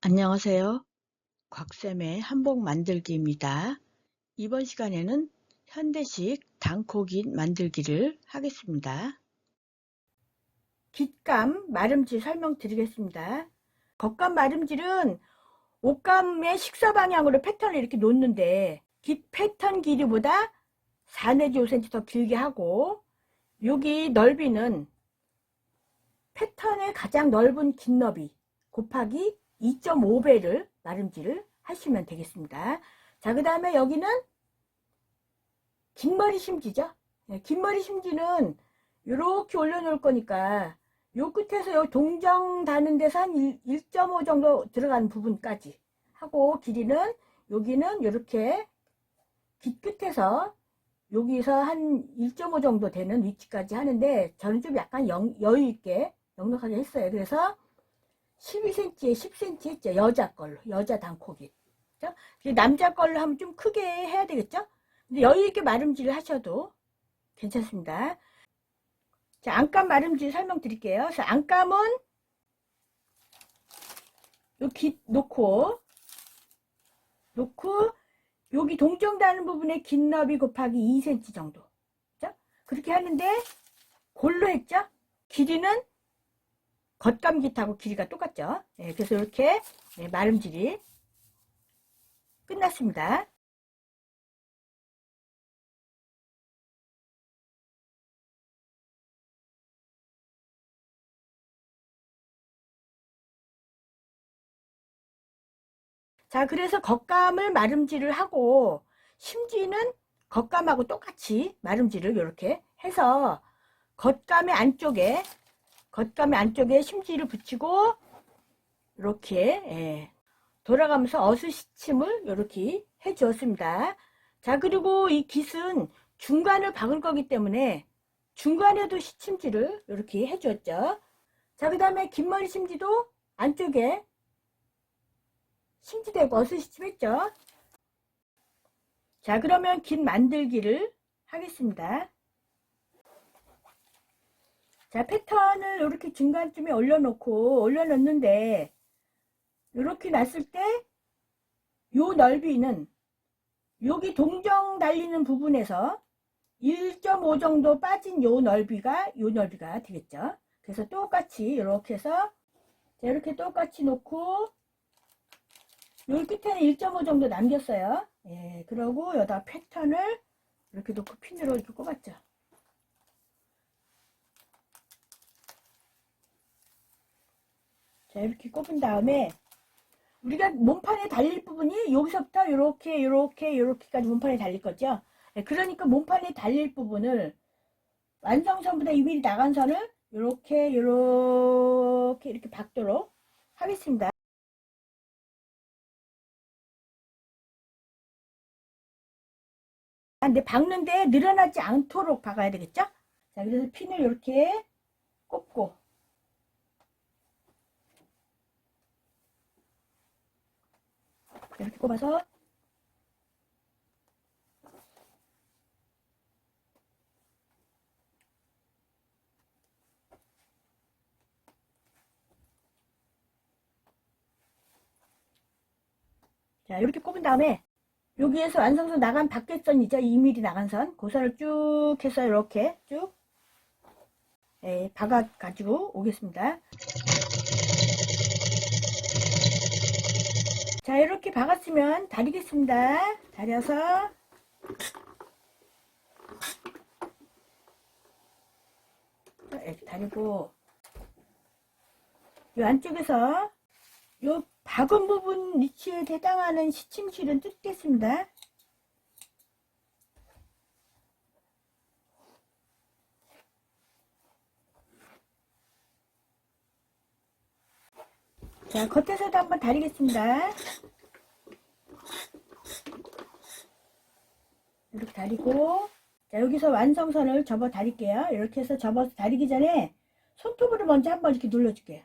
안녕하세요. 곽쌤의 한복 만들기입니다. 이번 시간에는 현대식 단코깃 만들기를 하겠습니다. 깃감 마름질 설명드리겠습니다. 겉감 마름질은 옷감의 식사 방향으로 패턴을 이렇게 놓는데 깃 패턴 길이보다 4 내지 5cm 더 길게 하고, 여기 넓이는 패턴의 가장 넓은 긴 너비 곱하기 2.5배를 마름질을 하시면 되겠습니다. 자, 그 다음에 여기는 긴머리 심지죠. 긴머리 심지는 이렇게 올려놓을 거니까 요 끝에서 요 동정 다는 데서 한 1.5 정도 들어가는 부분까지 하고, 길이는 여기는 이렇게 깃 끝에서 여기서 한 1.5 정도 되는 위치까지 하는데, 저는 좀 약간 여유 있게 넉넉하게 했어요. 그래서 12cm에 10cm 했죠. 여자 걸로, 여자 단코깃. 남자 걸로 하면 좀 크게 해야 되겠죠. 근데 여유 있게 마름질을 하셔도 괜찮습니다. 자, 안감 마름질 설명드릴게요. 그래서 안감은 요 깃 놓고 여기 동정다는 부분에 긴 너비 곱하기 2cm 정도. 그죠? 그렇게 하는데 골로 했죠. 길이는 겉감깃하고 길이가 똑같죠. 그래서 이렇게 마름질이 끝났습니다. 자, 그래서 겉감을 마름질을 하고, 심지는 겉감하고 똑같이 마름질을 이렇게 해서 겉감의 안쪽에 심지를 붙이고 이렇게 돌아가면서 어스시침을 이렇게 해 주었습니다. 자, 그리고 이 깃은 중간을 박을 거기 때문에 중간에도 시침질을 이렇게 해 주었죠. 자, 그 다음에 긴머리 심지도 안쪽에 심지대고 어스시침 했죠. 자, 그러면 깃 만들기를 하겠습니다. 자, 패턴을 이렇게 중간쯤에 올려놓는데, 이렇게 놨을 때 요 넓이는 여기 동정 달리는 부분에서 1.5 정도 빠진 요 넓이가 되겠죠. 그래서 똑같이 이렇게 해서, 자, 이렇게 똑같이 놓고 여기 끝에는 1.5 정도 남겼어요. 그러고 여기다 패턴을 이렇게 놓고 핀으로 이렇게 꼽았죠. 자, 이렇게 꼽은 다음에 우리가 몸판에 달릴 부분이 여기서부터 이렇게까지 몸판에 달릴 거죠. 그러니까 몸판에 달릴 부분을 완성선보다 2mm 나간 선을 이렇게 박도록 하겠습니다. 근데 박는데 늘어나지 않도록 박아야 되겠죠? 자, 그래서 핀을 이렇게 꼽고, 이렇게 꼽아서, 자, 이렇게 꼽은 다음에 여기에서 완성선 나간 밖에선이죠. 2mm 나간 선. 그 선을 쭉 해서 이렇게 쭉 박아 가지고 오겠습니다. 자, 이렇게 박았으면 다리겠습니다. 다려서 이렇게 다리고, 이 안쪽에서 이 박은 부분 위치에 해당하는 시침실은 뜯겠습니다. 자, 겉에서도 한번 다리겠습니다. 이렇게 다리고, 자, 여기서 완성선을 접어 다릴게요. 이렇게 해서 접어서 다리기 전에 손톱으로 먼저 한번 이렇게 눌러줄게요.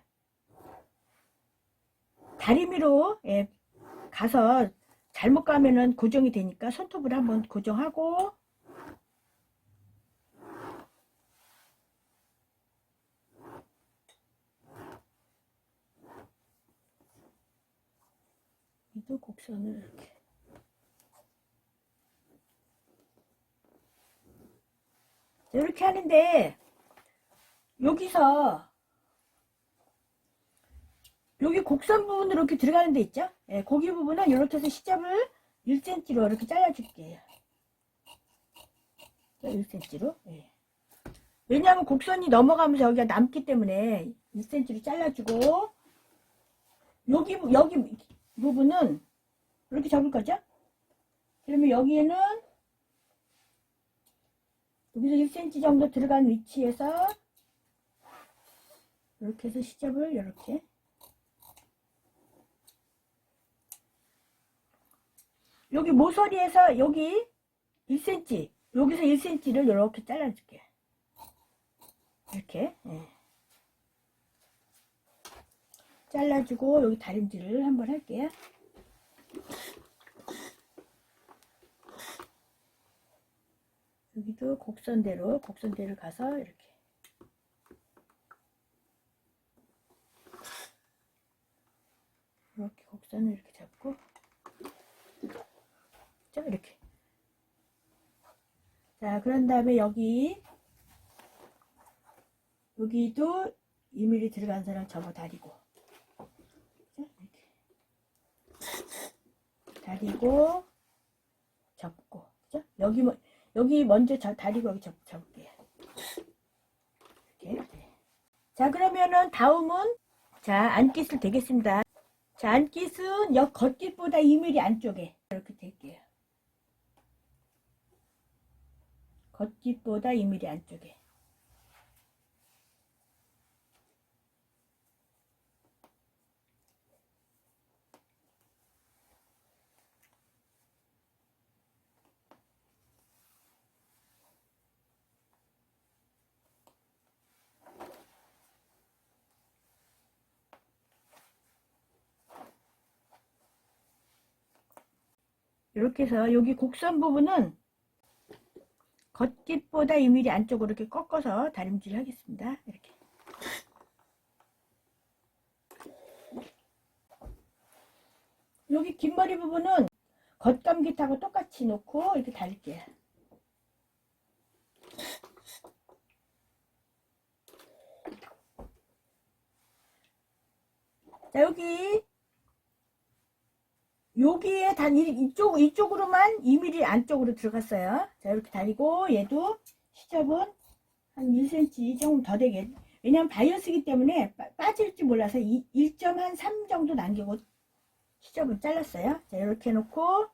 다리미로 가서 잘못 가면은 고정이 되니까 손톱으로 한번 고정하고, 여기도 곡선을 이렇게. 이렇게 하는데, 여기서, 여기 곡선 부분으로 이렇게 들어가는 데 있죠? 예, 고기 부분은 이렇게 해서 시접을 1cm로 이렇게 잘라줄게요. 1cm로. 예. 왜냐하면 곡선이 넘어가면서 여기가 남기 때문에 1cm로 잘라주고, 여기 부분은 이렇게 접을 거죠? 그러면 여기에는 여기서 1cm 정도 들어간 위치에서 이렇게 해서 시접을 이렇게 여기 모서리에서 여기 1cm 여기서 1cm를 이렇게 잘라줄게요. 이렇게 잘라주고 여기 다림질을 한번 할게요. 여기도 곡선대로 가서 이렇게 곡선을 이렇게 잡고 자 이렇게 자 그런 다음에 여기도 2mm 들어간 선을 접어 다리고 자, 이렇게 다리고 접고 그죠? 여기 먼저 다리고 여기 접을게요. 이렇게. 네. 자 그러면은 다음은 자 안깃을 대겠습니다. 자 안깃은 여 겉깃보다 2mm 안쪽에 이렇게 될게요. 겉깃보다 2mm 안쪽에. 이렇게 해서 여기 곡선 부분은 겉깃보다 2mm 안쪽으로 이렇게 꺾어서 다림질 하겠습니다. 이렇게. 여기 긴 머리 부분은 겉감깃하고 똑같이 놓고 이렇게 다릴게요. 자 여기에 단 이쪽으로만 2mm 안쪽으로 들어갔어요. 자 이렇게 다리고 얘도 시접은 한 1cm 조금 더 되게 왜냐면 바이어스기 때문에 빠질지 몰라서 1.3 정도 남기고 시접을 잘랐어요. 자 이렇게 해놓고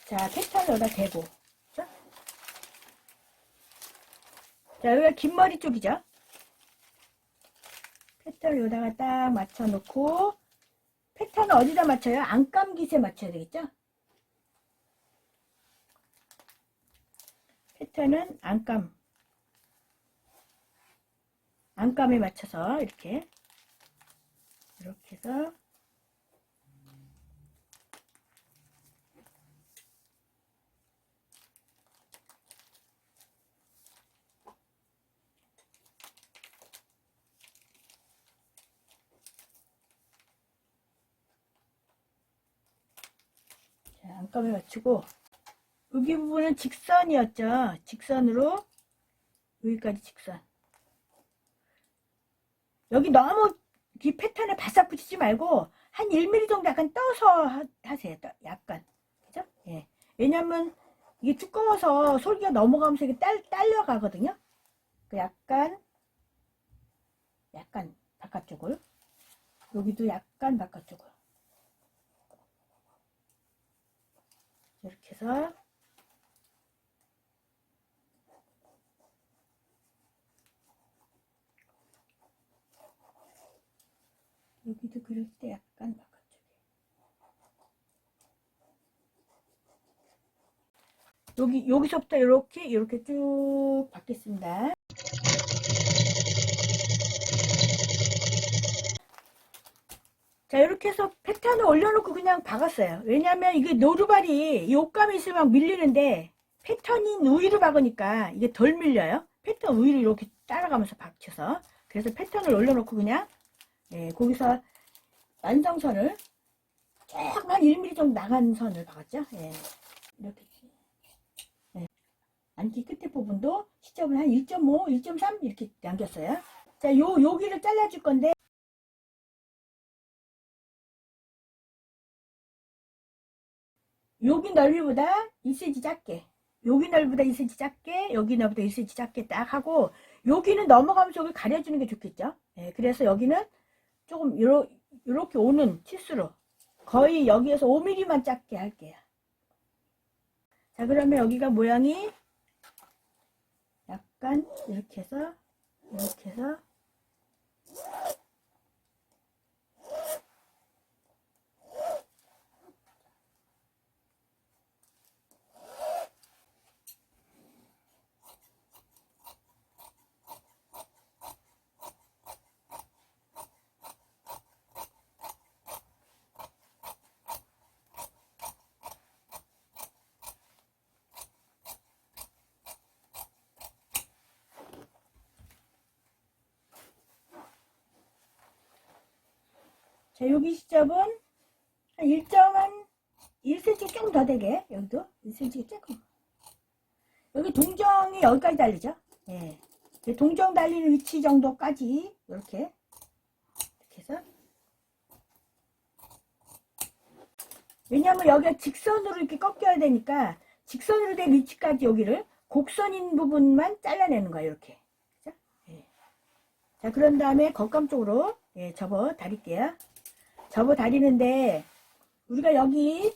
자 패턴을 여기다 대고 자 여기가 긴 머리 쪽이죠. 패턴을 여기다가 딱 맞춰 놓고 패턴은 어디다 맞춰요? 안감깃에 맞춰야 되겠죠? 패턴은 안감에 맞춰서 이렇게 해서 안감에 맞추고 여기 부분은 직선이었죠. 직선으로 여기까지 직선. 여기 너무 이 패턴에 바싹 붙이지 말고 한 1mm 정도 약간 떠서 하세요. 약간 그죠? 예. 왜냐면 이게 두꺼워서 솔기가 넘어가면서 이게 딸려가거든요. 약간 바깥쪽을 여기도 약간 바깥쪽을 이렇게 해서 여기도 그릴 때 약간 바깥쪽에 여기서부터 이렇게 쭉 받겠습니다. 자 이렇게 해서 패턴을 올려놓고 그냥 박았어요. 왜냐면 이게 노루발이 이 옷감이 있으면 막 밀리는데 패턴이 우위로 박으니까 이게 덜 밀려요. 패턴 우위를 이렇게 따라가면서 박혀서 그래서 패턴을 올려놓고 그냥 거기서 완성선을 조금 한 1mm 정도 나간 선을 박았죠. 예. 이렇게. 예. 안기 끝에 부분도 시접을 한 1.5, 1.3 이렇게 남겼어요. 자, 여기를 잘라줄 건데, 여기 넓이보다 1cm 작게, 여기 넓이보다 1cm 작게, 여기 넓이보다 1cm 작게 딱 하고, 여기는 넘어가면서 여기 가려주는 게 좋겠죠. 예. 그래서 여기는 조금 요렇게 오는 치수로 거의 여기에서 5mm만 작게 할게요. 자, 그러면 여기가 모양이 약간 이렇게 해서 자, 여기 시접은 한 1.1cm 조금 더 되게, 여기도 1cm 조금. 여기 동정이 여기까지 달리죠. 예. 동정 달리는 위치 정도까지 이렇게 해서. 왜냐하면 여기가 직선으로 이렇게 꺾여야 되니까 직선으로 된 위치까지 여기를 곡선인 부분만 잘라내는 거예요. 이렇게. 그죠? 예. 자, 그런 다음에 겉감 쪽으로 접어 다릴게요. 접어 다리는데 우리가 여기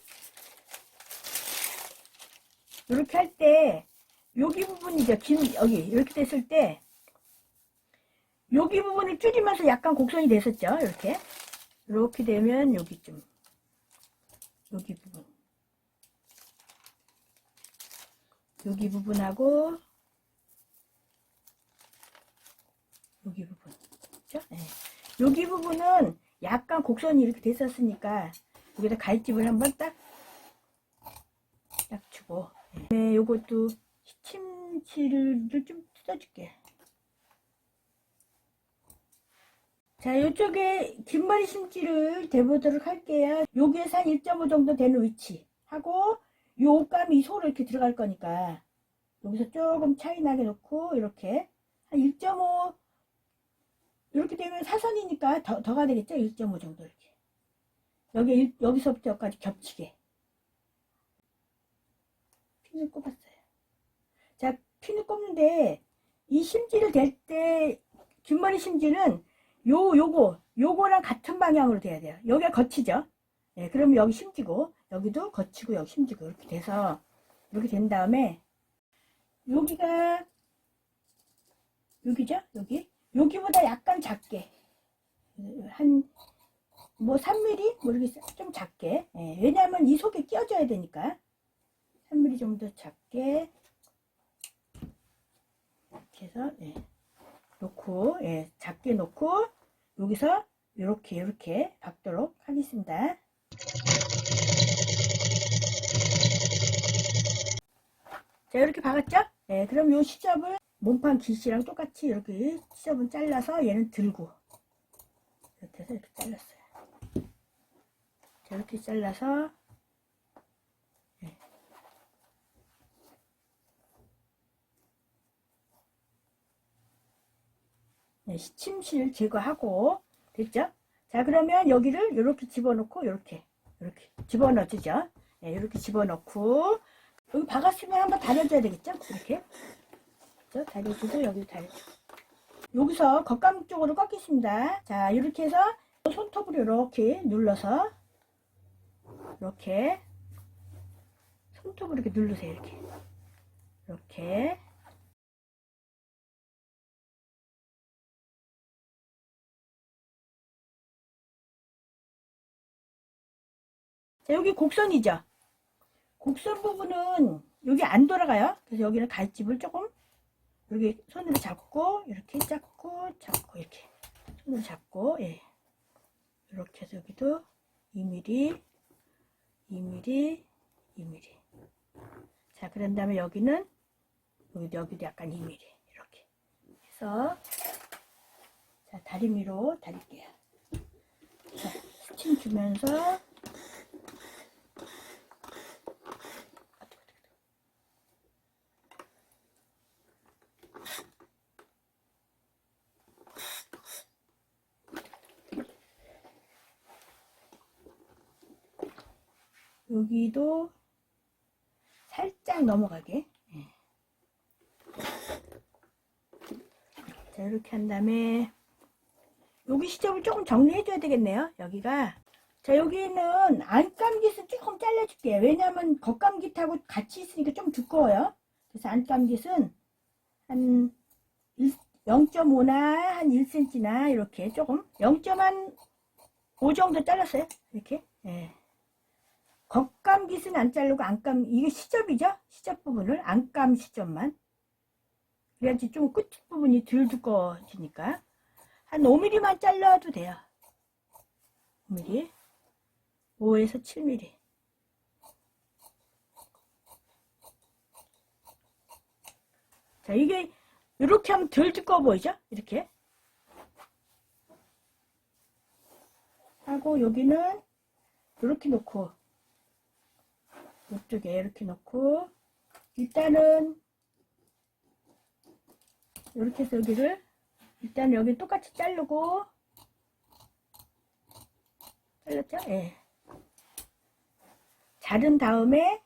이렇게 할 때 여기 부분이죠. 여기 이렇게 됐을 때 여기 부분을 줄이면서 약간 곡선이 됐었죠. 이렇게 되면 여기쯤, 여기 부분, 여기 부분하고 여기 부분, 그렇죠? 네. 여기 부분은 약간 곡선이 이렇게 됐었으니까 여기다 갈집을 한번 딱 주고, 네, 요것도 시침치를 좀 뜯어줄게. 자, 이쪽에 긴머리 심지를 대보도록 할게요. 여기에서 한 1.5 정도 되는 위치 하고, 요 옷감이 소로 이렇게 들어갈 거니까 여기서 조금 차이 나게 놓고 이렇게 한 1.5 이렇게 되면 사선이니까 더가 되겠죠. 1.5 정도 이렇게 여기서부터 여기까지 겹치게 핀을 꼽았어요. 자, 핀을 꼽는데 이 심지를 댈 때 긴머리 심지는 요거랑 같은 방향으로 돼야 돼요. 여기가 거치죠. 예, 그러면 여기 심지고 여기도 거치고 여기 심지고 이렇게 돼서 이렇게 된 다음에 여기가 여기죠. 여기보다 약간 작게 한 뭐 3mm 모르겠어요. 좀 작게. 예, 왜냐하면 이 속에 끼워줘야 되니까 3mm 정도 작게 이렇게 해서 놓고 작게 놓고 여기서 이렇게 박도록 하겠습니다. 자, 이렇게 박았죠? 그럼 요 시접을 몸판 길이랑 똑같이 이렇게 시접은 잘라서 얘는 들고 이렇게 해서 이렇게 잘랐어요. 자, 이렇게 잘라서 시침실 제거하고 됐죠? 자, 그러면 여기를 이렇게 집어넣고 이렇게 집어넣어주죠. 이렇게 집어넣고 여기 박았으면 한번 다려줘야 되겠죠? 이렇게 다려주고 여기도 다려주고 여기서 겉감 쪽으로 꺾겠습니다. 자, 이렇게 해서 손톱으로 이렇게 눌러서 이렇게 손톱으로 이렇게 누르세요. 이렇게 자, 여기 곡선이죠. 곡선 부분은 여기 안 돌아가요. 그래서 여기는 갈집을 조금 여기 손으로 잡고 이렇게 잡고 이렇게 손으로 잡고 이렇게 해서 여기도 2mm 2mm 2mm 자, 그런 다음에 여기는 여기도 약간 2mm 이렇게 해서 자, 다리미로 다릴게요. 자, 받침 주면서 여기도 살짝 넘어가게. 자, 이렇게 한 다음에 여기 시접을 조금 정리해 줘야 되겠네요. 여기가. 자, 여기는 안감깃은 조금 잘라줄게요. 왜냐면 겉감깃하고 같이 있으니까 좀 두꺼워요. 그래서 안감깃은 한 0.5나 한 1cm나 이렇게 조금 0.5 정도 잘랐어요. 이렇게. 예. 겉감깃은 안 자르고 안감, 이게 시접이죠? 시접 부분을 안감 시접만. 그래야지 좀 끝 부분이 덜 두꺼워지니까. 한 5mm만 잘라도 돼요. 5mm. 5에서 7mm. 자, 이게 이렇게 하면 덜 두꺼워 보이죠? 이렇게. 하고 여기는 이렇게 놓고 이쪽에 이렇게 놓고 일단은 이렇게 해서 여기를 일단 여기 똑같이 자르고 잘랐죠? 예. 자른 다음에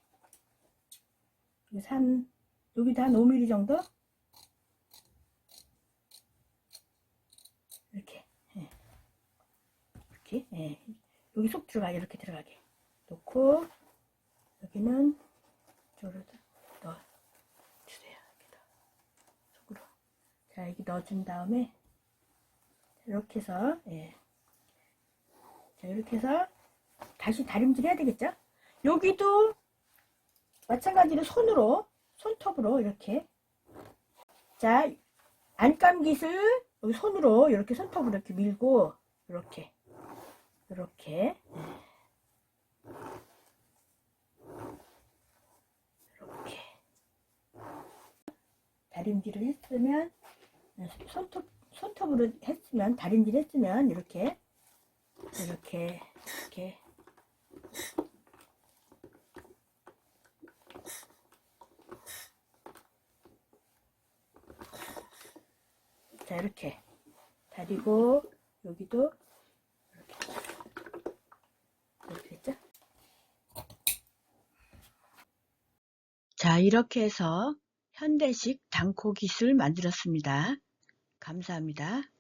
여기도 한 5mm 정도 이렇게 예. 이렇게 예. 여기 속 들어가게 이렇게 들어가게 놓고 여기는 이쪽으로 넣어주세요. 속으로. 자, 여기 넣어준 다음에 이렇게 해서 예. 자, 이렇게 해서 다시 다림질 해야 되겠죠? 여기도 마찬가지로 손톱으로 이렇게. 자, 안감깃을 여기 손으로 이렇게 손톱으로 이렇게 밀고 이렇게 이렇게 다림질을 했으면 손톱으로 했으면 다림질 했으면 이렇게 자, 이렇게 다리고 여기도 이렇게 됐죠? 자, 이렇게 해서 현대식 단코깃을 만들었습니다. 감사합니다.